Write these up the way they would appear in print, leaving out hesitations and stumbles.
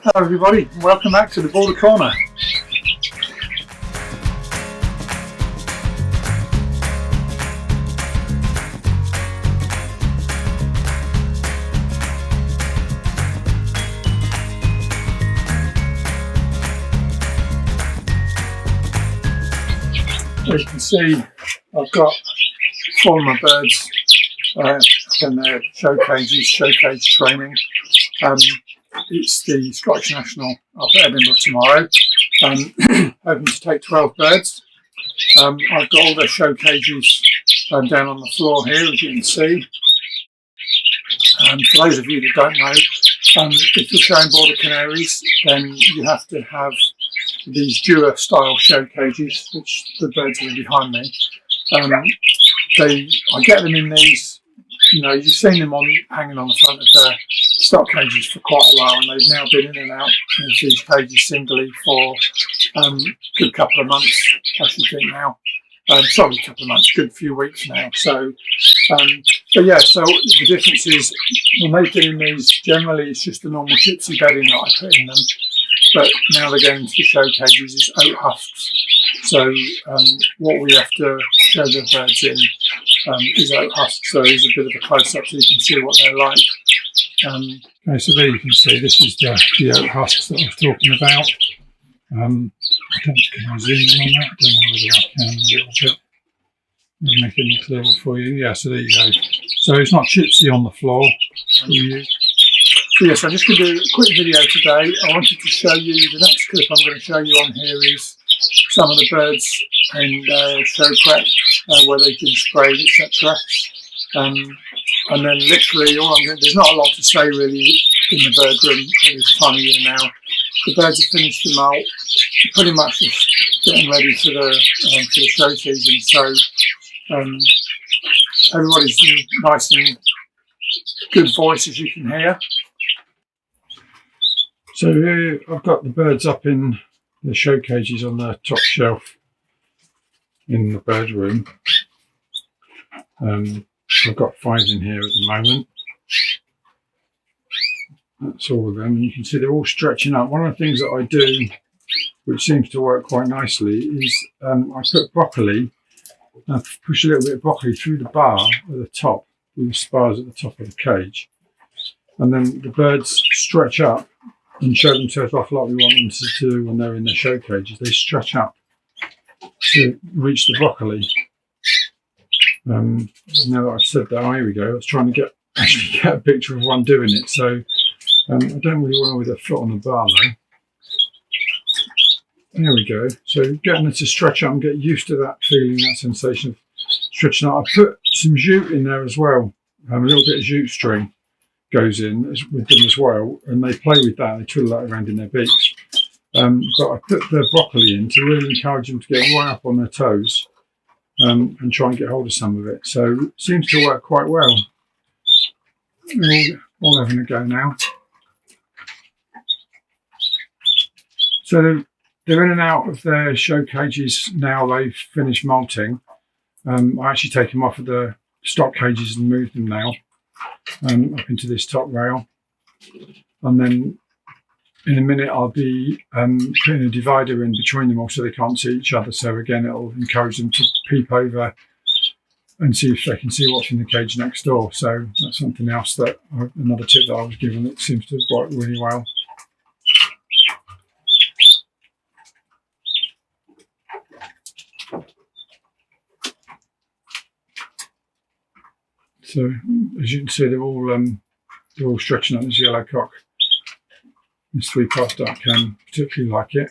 Hello everybody, welcome back to the Border Corner. As you can see, I've got four of my birds in their showcase training. It's the Scottish National up at Edinburgh tomorrow. Hoping to take 12 birds. I've got all their show cages down on the floor here, as you can see. For those of you that don't know, if you're showing border canaries, then you have to have these Dewar style show cages, which the birds are behind me. I get them in these. You've seen them hanging on the front of their stock cages for quite a while, and they've now been in and out of these cages singly for a good couple of months, I should think now. Sorry, a couple of months, good few weeks now. So the difference is when they've been in these, generally it's just the normal gypsy bedding that I put in them, but now they're going to the show cages is oat husks. So what we have to show the birds in is oat husks. So here's a bit of a close-up so you can see what they're like. Okay, so there you can see this is the oat husks that I was talking about. Can I zoom in on that? I don't know whether I can a little bit. I'll make it clearer for you. Yeah, so there you go. So it's not gypsy on the floor. So yes, I'm just going to do a quick video today. I wanted to show you, the next clip I'm going to show you on here is some of the birds in show prep where they've been sprayed, etc. And then literally there's not a lot to say really in the bird room at this time of year now. The birds have finished the molt, pretty much just getting ready for the show season. So everybody's in nice and good voice, as you can hear. So here I've got the birds up in the show cages on the top shelf in the bird room. I've got 5 in here at the moment. That's all of them. You can see they're all stretching up. One of the things that I do, which seems to work quite nicely, is I put broccoli. I push a little bit of broccoli through the bar at the top, through the spars at the top of the cage. And then the birds stretch up and show themselves off like we want them to do when they're in the show cages. They stretch up to reach the broccoli. Now that I've said that, here we go. I was trying to actually get a picture of one doing it. So I don't really want to with a foot on the bar though. There we go. So getting it to stretch up and get used to that feeling, that sensation of stretching up. I put some jute in there as well. A little bit of jute string goes in with them as well, and they play with that. They twiddle that around in their beaks. But I put the broccoli in to really encourage them to get right up on their toes and try and get hold of some of it. So it seems to work quite well. We're all having a go now. So they're in and out of their show cages now. They've finished molting. I actually take them off of the stock cages and move them now up into this top rail. And then in a minute I'll be putting a divider in between them all so they can't see each other. So again, it'll encourage them to peep over and see if they can see what's in the cage next door. So that's something else another tip that I was given that seems to work really well. So as you can see, they're all stretching up. This yellow cock, this 3-part dark can particularly like it.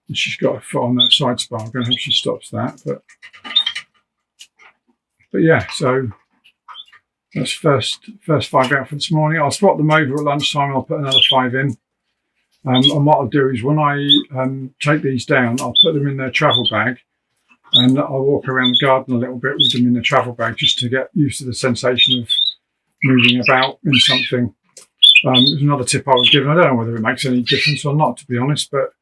And she's got a foot on that side spar. I'm going to hope she stops that. But yeah, so that's first 5 out for this morning. I'll swap them over at lunchtime. I'll put another 5 in. And what I'll do is when I take these down, I'll put them in their travel bag. And I'll walk around the garden a little bit with them in the travel bag just to get used to the sensation of moving about in something. There's another tip I was given. I don't know whether it makes any difference or not, to be honest, but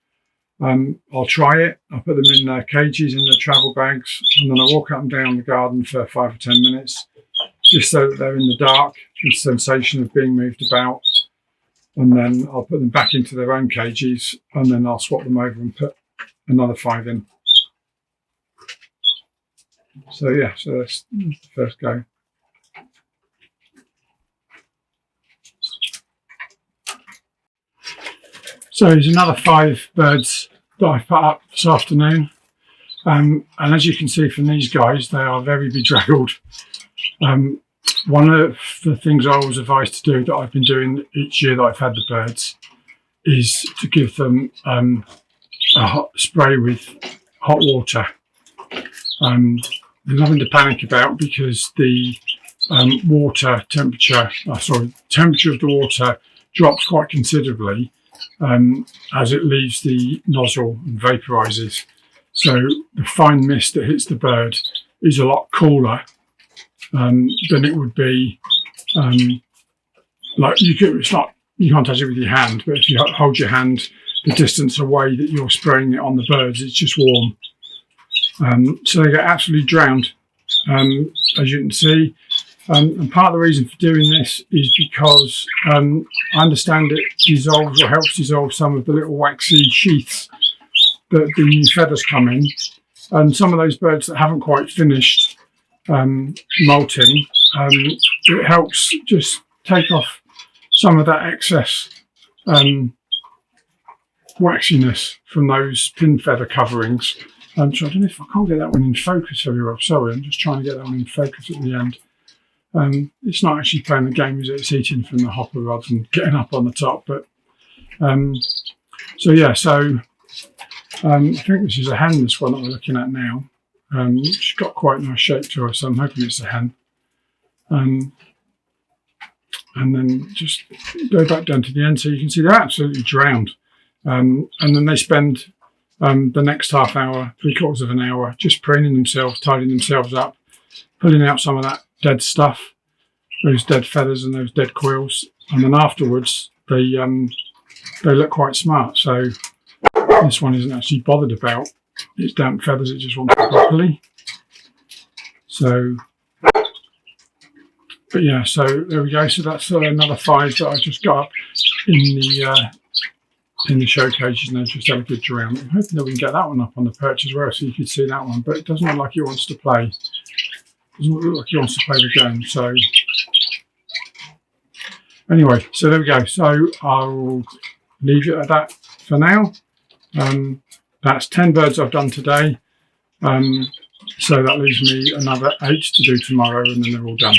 I'll try it. I'll put them in their cages, in the travel bags, and then I walk up and down the garden for 5 or 10 minutes, just so that they're in the dark, the sensation of being moved about. and then I'll put them back into their own cages, and then I'll swap them over and put another 5 in. So yeah, so that's the first go. So there's another 5 birds that I put up this afternoon. And as you can see from these guys, they are very bedraggled. One of the things I always advise to do that I've been doing each year that I've had the birds is to give them a hot spray with hot water. There's nothing to panic about because the temperature of the water drops quite considerably as it leaves the nozzle and vaporizes. So the fine mist that hits the bird is a lot cooler than it would be. Like you can't touch it with your hand, but if you hold your hand the distance away that you're spraying it on the birds, it's just warm. So they get absolutely drowned, as you can see. And part of the reason for doing this is because I understand it dissolves or helps dissolve some of the little waxy sheaths that the new feathers come in. And some of those birds that haven't quite finished molting, it helps just take off some of that excess waxiness from those pin feather coverings. So I don't know if I can't get that one in focus very well. Sorry, I'm just trying to get that one in focus at the end. It's not actually playing the game, is it? It's eating from the hopper rather than getting up on the top. But so yeah, so I think this is a hen, this one that we're looking at now. She's got quite a nice shape to her, so I'm hoping it's a hen. And then just go back down to the end so you can see they're absolutely drowned. And then they spend the next half hour, 3/4 of an hour, just preening themselves, tidying themselves up, pulling out some of that dead stuff, those dead feathers and those dead quills, and then afterwards they look quite smart. So this one isn't actually bothered about its damp feathers; it just wants it properly. So, but yeah, so there we go. So that's another 5 that I just got up in the show cages, and they've just had a good drown. I'm hoping that we can get that one up on the perch as well, so you can see that one. But it doesn't look like it wants to play. Doesn't look like he wants to play the game. So anyway, so there we go. So I'll leave it at that for now. That's 10 birds I've done today. So that leaves me another 8 to do tomorrow, and then they're all done.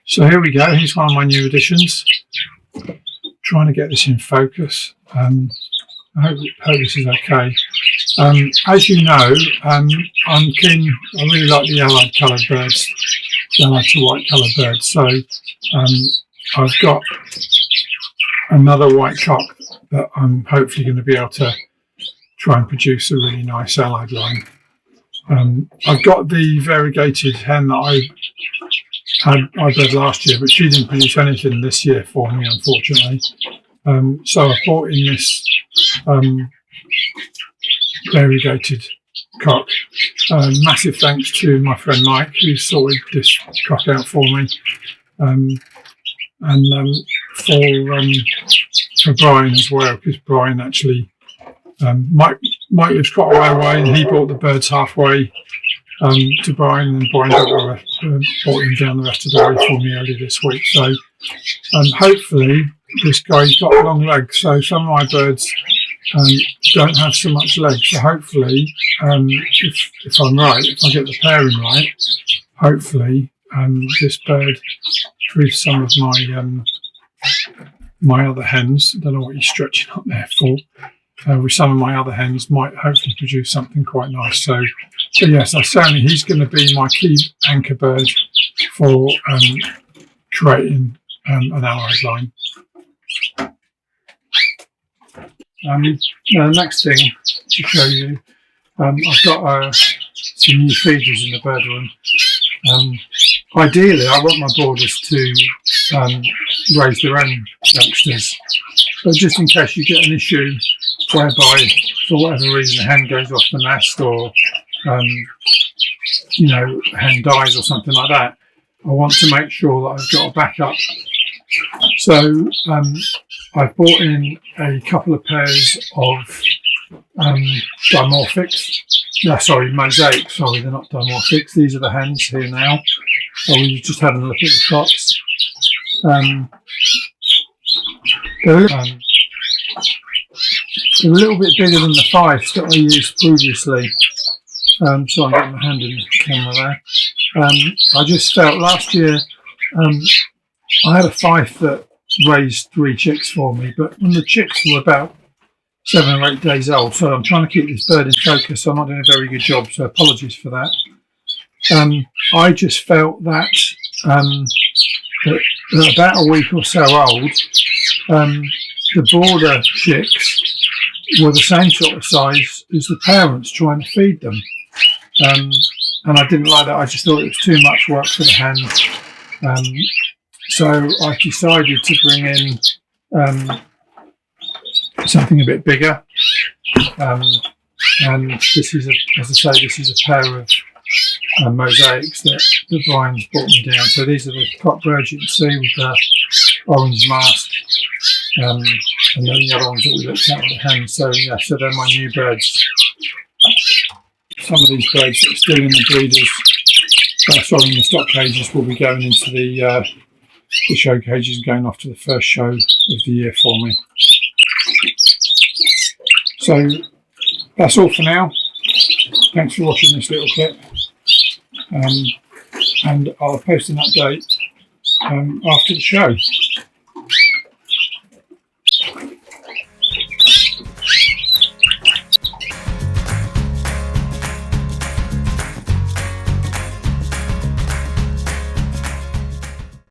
So here we go. Here's one of my new additions. Trying to get this in focus. I hope this is okay. As you know, I'm keen. I really like the allied coloured birds, yellow to white coloured birds. So I've got another white cock that I'm hopefully going to be able to try and produce a really nice allied line. I've got the variegated hen that I bred last year, but she didn't produce anything this year for me, unfortunately. So I brought in this variegated cock. Massive thanks to my friend Mike, who sorted this cock out for me, and for Brian as well, because Brian actually Mike lives quite a way away, and he brought the birds halfway to Brian, and Brian brought him down the rest of the way for me earlier this week. So hopefully this guy's got long legs, so some of my birds don't have so much legs. So hopefully, if I'm right, if I get the pairing right, hopefully this bird with some of my other hens, I don't know what he's stretching up there for, with some of my other hens might hopefully produce something quite nice. So yes, certainly he's going to be my key anchor bird for creating an allied line. The next thing to show you, I've got some new feeders in the bird room. Ideally, I want my boarders to raise their own youngsters, but just in case you get an issue whereby for whatever reason a hen goes off the nest, or a hen dies or something like that, I want to make sure that I've got a backup. So I've bought in a couple of pairs of mosaics. Sorry, they're not dimorphics. These are the hens here now. We're just having a look at the cocks. They're a little bit bigger than the 5s that I used previously. So I'm getting my hand in the camera there. I just felt last year I had a 5 that raised 3 chicks for me, but when the chicks were about 7 or 8 days old, so I'm trying to keep this bird in focus, so I'm not doing a very good job, so apologies for that. I just felt that at about a week or so old, the border chicks were the same sort of size as the parents trying to feed them. And I didn't like that. I just thought it was too much work for the hen. So I decided to bring in something a bit bigger. And this is, this is a pair of mosaics that Brian's brought me down. So these are the cockbirds you can see with the orange mask. And then the other ones that we looked at with the hens. So yeah, so they're my new birds. Some of these birds that are still in the breeders, in the stock cages, will be going into the show cages and going off to the first show of the year for me. So that's all for now. Thanks for watching this little clip, and I'll post an update after the show.